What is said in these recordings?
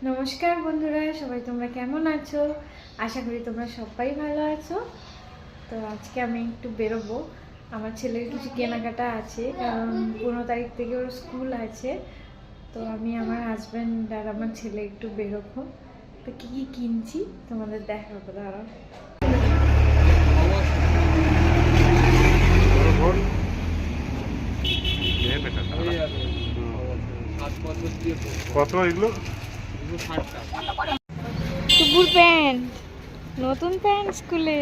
নমস্কার বন্ধুরা, সবাই তোমরা কেমন আছো? আশা করি তোমরা সবাই ভালো আছো। তো আজকে আমি একটু বেরোবো, আমার ছেলের কিছু কেনাকাটা আছে, কারণ 15 তারিখ থেকে ওর স্কুল আছে। তো আমি, আমার হাজব্যান্ড আর আমার ছেলে একটু বেরোবো। তো কী কী কিনছি তোমাদের দেখাবো, দাঁড়াও। কত এগুলো? টুপুর প্যান্ট, নতুন প্যান্ট স্কুলে।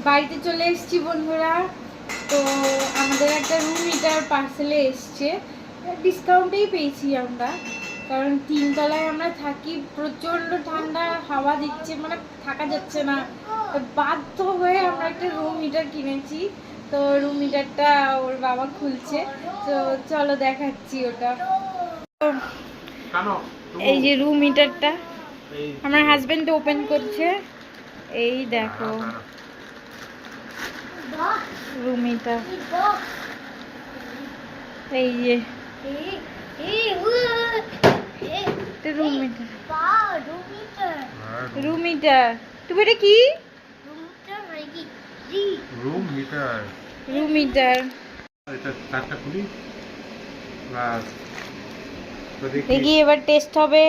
বাড়িতে চলে এসেছি বন্ধুরা। তো আমাদের একটা রুম হিটার পার্সেলে এসছে, ডিসকাউন্টেই পেয়েছি আমরা, কারণ 3 তলায় আমরা থাকি, প্রচণ্ড ঠান্ডা হাওয়া দিচ্ছে, মানে থাকা যাচ্ছে না। তো বাধ্য হয়ে আমরা একটা রুম হিটার কিনেছি। তো রুম হিটারটা ওর বাবা খুলছে, তো চলো দেখাচ্ছি ওটা। এই যে রুম হিটারটা আমার হাজবেন্ড ওপেন করছে, এই দেখো রুম হিটার। এই যে রুম হিটার, রুম হিটার। তুমি এটা কি? Room heater. Room heater. এটা তারটা খুলি, বাস। তো দেখি এবার টেস্ট হবে।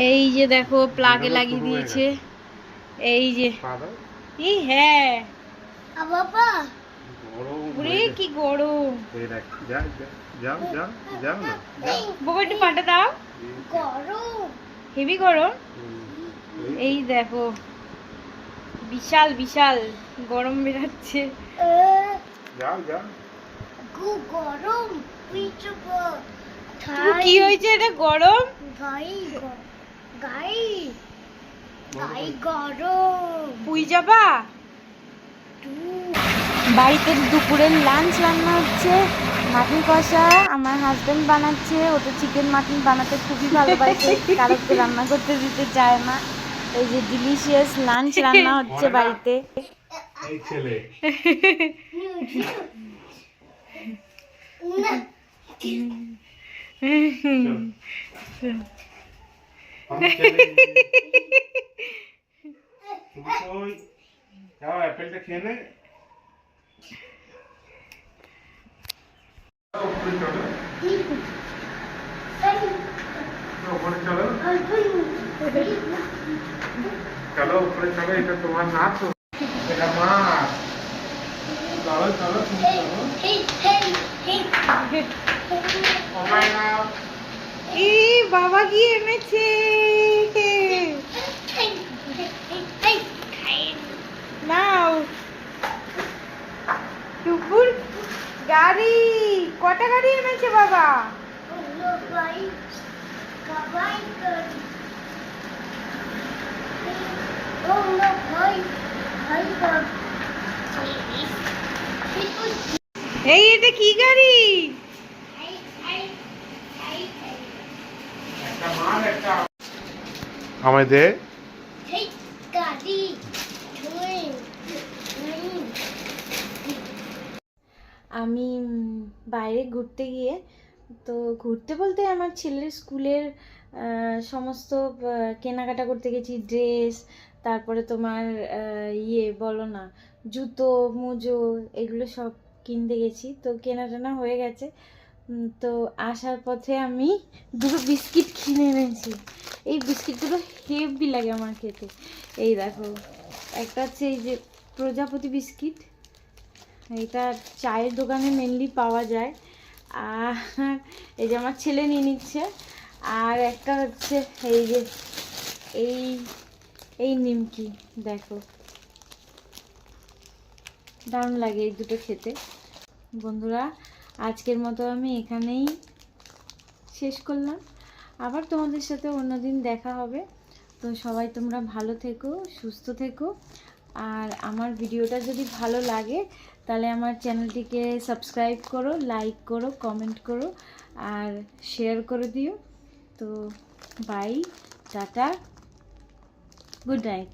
এই যে দেখো প্লাগে লাগিয়ে দিয়েছে, এই যে। এই হ্যাঁ বাবা, ওরে কি গরম। বাবা একটু পাটা দাও, হেভি গরম। এই দেখো বিশাল বিশাল গরম বেরাচ্ছে। কি হয়েছে, এটা গরম? পুই যাবা? বাড়িতে দুপুরের লাঞ্চ রান্না হচ্ছে, মাটন কষা আমার হাজবেন্ড বানাচ্ছে। ওটা চিকেন মাটন বানাতে খুবই ভালোবাসে, কারোকে রান্না করতে দিতে চায় না। এই যে ডিলিশিয়াস লাঞ্চ রান্না হচ্ছে বাড়িতে। এই ছেলে যাও অ্যাপেলটা খেয়ে নে। উপরে চলো, চলো উপরে চলো। এটা তোমার না তো, এটা মাছ। চলো চলো তুমি চলো। এই বাবা কি এনেছে? নাও টুকুর গাড়ি। কটা গাড়ি এনেছে বাবা? এই এটা কি গাড়ি? আমায় দে। আমি বাইরে ঘুরতে গিয়ে, তো ঘুরতে বলতে আমার ছেলের স্কুলের সমস্ত কেনাকাটা করতে গেছি, ড্রেস, তারপরে তোমার বলো না, জুতো মোজো, এগুলো সব কিনতে গেছি। তো কেনাটানা হয়ে গেছে। তো আসার পথে আমি দুটো বিস্কিট কিনে এনেছি। এই বিস্কিটগুলো হেভি লাগে আমার খেতে। এই দেখো, একটা হচ্ছে এই যে প্রজাপতি বিস্কিট, এটা চায়ের দোকানে মেনলি পাওয়া যায়। আর এই যে আমার ছেলে নিয়ে নিচ্ছে। আর একটা হচ্ছে এই যে এই এই নিমকি, দেখো দারুণ লাগে এই দুটো খেতে। বন্ধুরা, আজকের মতো আমি এখানেই শেষ করলাম। আবার তোমাদের সাথে অন্যদিন দেখা হবে। তো সবাই তোমরা ভালো থেকো, সুস্থ থেকো। আর আমার ভিডিওটা যদি ভালো লাগে তাহলে আমার চ্যানেলটিকে সাবস্ক্রাইব করো, লাইক করো, কমেন্ট করো আর শেয়ার করে দিও। তো বাই, টাটা, গুড নাইট।